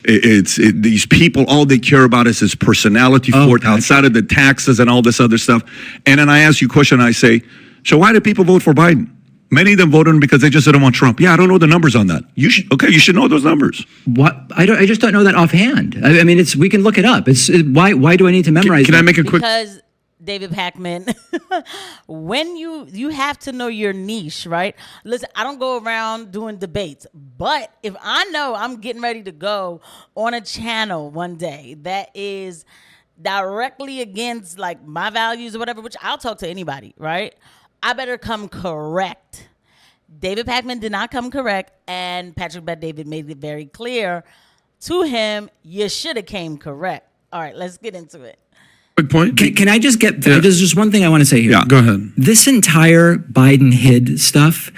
These people, all they care about is his personality outside of the taxes and all this other stuff. And then I ask you a question, I say, so why did people vote for Biden? Many of them voted because they just didn't want Trump. Yeah, I don't know the numbers on that. You should know those numbers. What? I just don't know that offhand. I mean, we can look it up. Why do I need to memorize? Can I make a quick? Because David Pakman, when you have to know your niche, right? Listen, I don't go around doing debates, but if I know I'm getting ready to go on a channel one day that is directly against like my values or whatever, which I'll talk to anybody, right? I better come correct. David Pakman did not come correct, and Patrick Bet-David made it very clear to him, you should have came correct. All right, let's get into it. Quick point. Can I just get? There's just one thing I want to say here. Yeah, go ahead. This entire Biden hid stuff.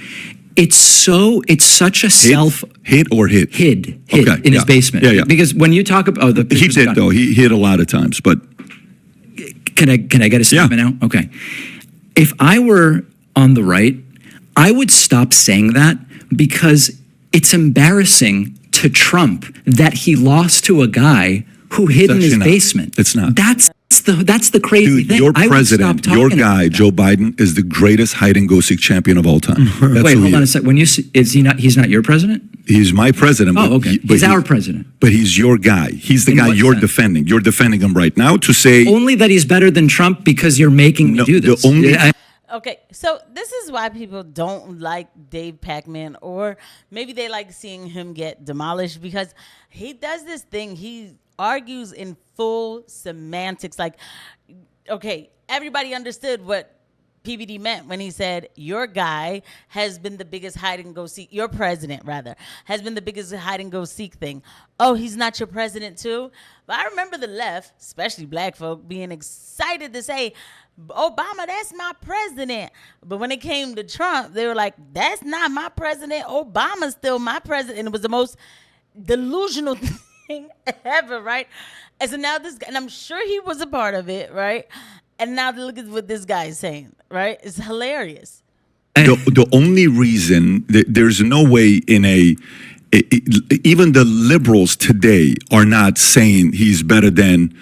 It's such a hid in his basement. Yeah. Because when you talk about he did though. He hid a lot of times, but can I get a statement out? Okay. If I were on the right, I would stop saying that because it's embarrassing to Trump that he lost to a guy who hid in his basement. It's not. That's the crazy thing. Your president, your guy, Joe Biden, is the greatest hide and go seek champion of all time. Wait, hold on a sec. He's not your president? He's my president. Oh, okay. He's our president. But he's your guy. He's the guy you're defending. You're defending him right now to say only that he's better than Trump because you're making me do this. Okay, so this is why people don't like Dave Pakman, or maybe they like seeing him get demolished because he does this thing. He argues in full semantics. Like, okay, everybody understood what PBD meant when he said your guy has been the biggest hide and go seek, your president rather, has been the biggest hide and go seek thing. Oh, he's not your president too? But I remember the left, especially black folk, being excited to say, Obama, that's my president. But when it came to Trump, they were like, that's not my president. Obama's still my president. And it was the most delusional thing ever, right? And so now this guy, and I'm sure he was a part of it, right? And now look at what this guy is saying, right? It's hilarious. The only reason there's no way even the liberals today are not saying he's better than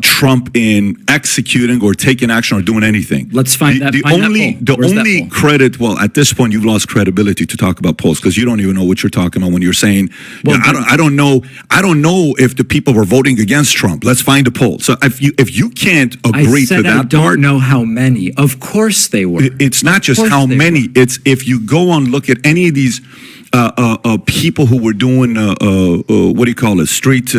Trump in executing or taking action or doing anything. Let's find that. The only credit. Well, at this point, you've lost credibility to talk about polls because you don't even know what you're talking about when you're saying. Well, I don't know if the people were voting against Trump. Let's find a poll. So if you can't agree to that I don't know how many. Of course they were. It's not just how many. It's if you go on look at any of these people who were doing what do you call it? Street.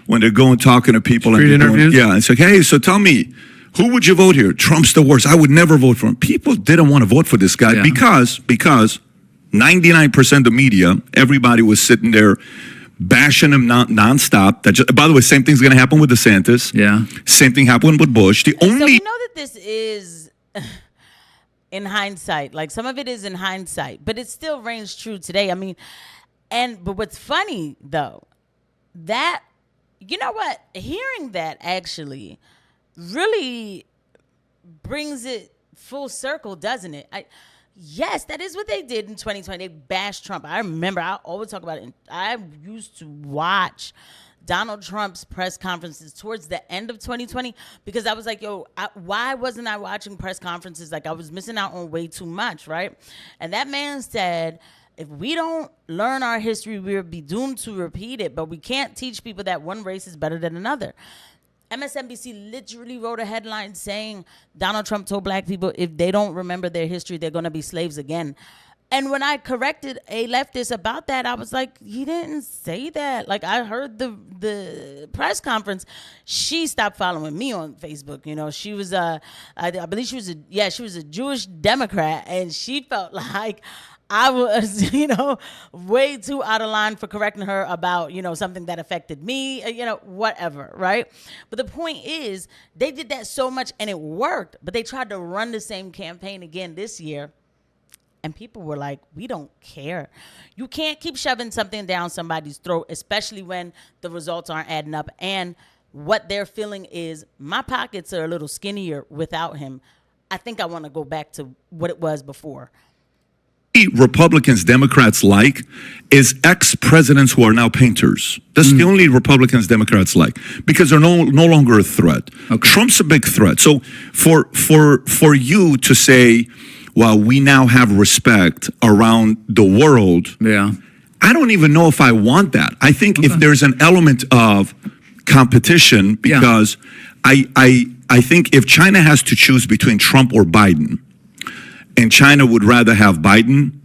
When they're going talking to people Street and interviews? It's like, hey, so tell me, who would you vote here? Trump's the worst. I would never vote for him. People didn't want to vote for this guy because 99% of the media, everybody was sitting there bashing him nonstop. By the way, same thing's going to happen with DeSantis. Yeah. Same thing happened with Bush. So we know that this is in hindsight. Like some of it is in hindsight, but it still reigns true today. I mean, but what's funny though, that you know what? Hearing that actually really brings it full circle, doesn't it? Yes, that is what they did in 2020. They bashed Trump. I remember, I always talk about it. I used to watch Donald Trump's press conferences towards the end of 2020 because I was like, yo, why wasn't I watching press conferences? Like I was missing out on way too much, right? And that man said, if we don't learn our history, we'll be doomed to repeat it. But we can't teach people that one race is better than another. MSNBC literally wrote a headline saying Donald Trump told black people if they don't remember their history, they're going to be slaves again. And when I corrected a leftist about that, I was like, he didn't say that. Like I heard the press conference. She stopped following me on Facebook. You know, she was I believe she was a Jewish Democrat, and she felt like I was, way too out of line for correcting her about, something that affected me, whatever, right? But the point is, they did that so much and it worked, but they tried to run the same campaign again this year. And people were like, we don't care. You can't keep shoving something down somebody's throat, especially when the results aren't adding up. And what they're feeling is, my pockets are a little skinnier without him. I think I want to go back to what it was before. Republicans, Democrats like is ex-presidents who are now painters. That's the only Republicans, Democrats like because they're no longer a threat. Okay. Trump's a big threat. So for you to say, well, we now have respect around the world. Yeah. I don't even know if I want that. I think if there's an element of competition, because I think if China has to choose between Trump or Biden, and China would rather have Biden,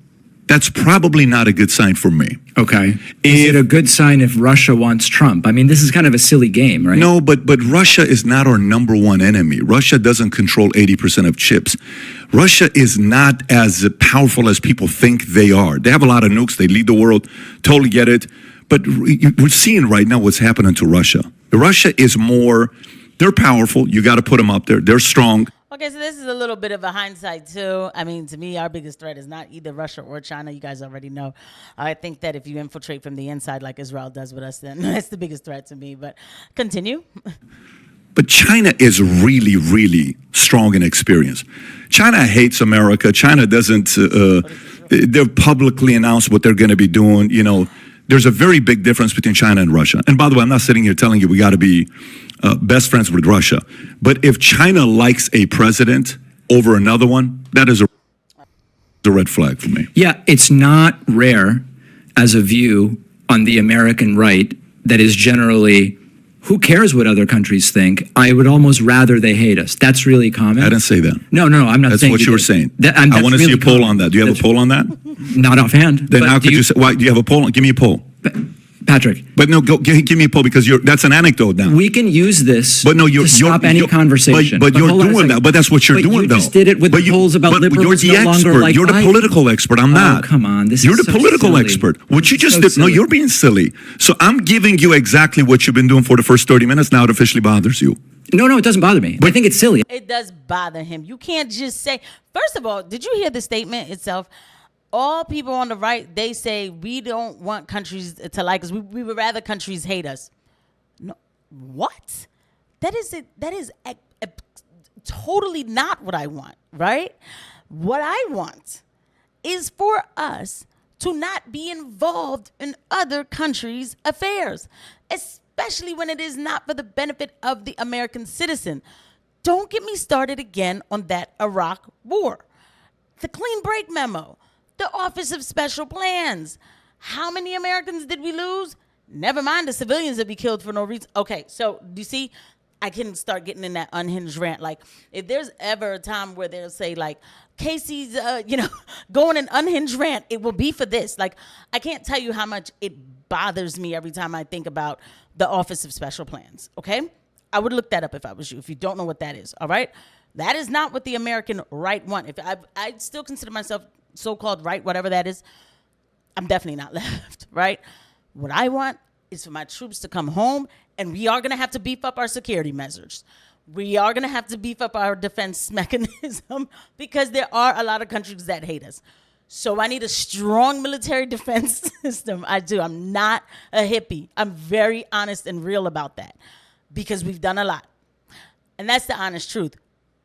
that's probably not a good sign for me. Okay. Is it a good sign if Russia wants Trump? I mean, this is kind of a silly game, right? No, but Russia is not our number one enemy. Russia doesn't control 80% of chips. Russia is not as powerful as people think they are. They have a lot of nukes. They lead the world. Totally get it. But we're seeing right now what's happening to Russia. Russia is more, they're powerful. You got to put them up there. They're strong. Okay, so this is a little bit of a hindsight too. I mean, to me, our biggest threat is not either Russia or China. You guys already know. I think that if you infiltrate from the inside like Israel does with us, then that's the biggest threat to me. But continue. But China is really, really strong and experienced. China hates America. China doesn't, they've publicly announced what they're going to be doing. You know, there's a very big difference between China and Russia. And by the way, I'm not sitting here telling you we got to be best friends with Russia. But if China likes a president over another one, that is a red flag for me. Yeah, it's not rare as a view on the American right that is generally, who cares what other countries think? I would almost rather they hate us. That's really common. I didn't say that. No, I'm not That's saying what you were saying. I want to see a poll on that. Do you have a poll on that? Not offhand. Then how could you say, why, do you have a poll? Give me a poll. Patrick. But no, give me a poll because that's an anecdote now. We can use this to stop any conversation. But you're doing that. But that's what you're doing, though. You just did it with the polls about liberals you're the no longer expert. like You're the Biden. political expert. I'm not. Oh, come on. You're the so political silly. expert. What you just So did, no, silly. you're being silly. So I'm giving you exactly what you've been doing for the first 30 minutes. Now it officially bothers you. No, it doesn't bother me. I think it's silly. It does bother him. You can't just say, first of all, did you hear the statement itself? All people on the right, they say we don't want countries to like us. We would rather countries hate us. No, what? That is totally not what I want, right? What I want is for us to not be involved in other countries' affairs, especially when it is not for the benefit of the American citizen. Don't get me started again on that Iraq war. The clean break memo. The Office of Special Plans. How many Americans did we lose? Never mind the civilians that we killed for no reason. Okay, so do you see? I can start getting in that unhinged rant. Like, if there's ever a time where they'll say, like, Casey's, going an unhinged rant, it will be for this. Like, I can't tell you how much it bothers me every time I think about the Office of Special Plans, okay? I would look that up if I was you, if you don't know what that is, all right? That is not what the American right want. If I still consider myself so-called right, whatever that is, I'm definitely not left, right? What I want is for my troops to come home, and we are going to have to beef up our security measures. We are going to have to beef up our defense mechanism because there are a lot of countries that hate us. So I need a strong military defense system. I do. I'm not a hippie. I'm very honest and real about that because we've done a lot. And that's the honest truth.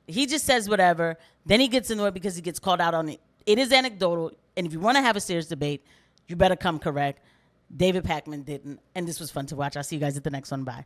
He just says whatever. Then he gets annoyed because he gets called out on it. It is anecdotal, and if you want to have a serious debate, you better come correct. David Pakman didn't, and this was fun to watch. I'll see you guys at the next one. Bye.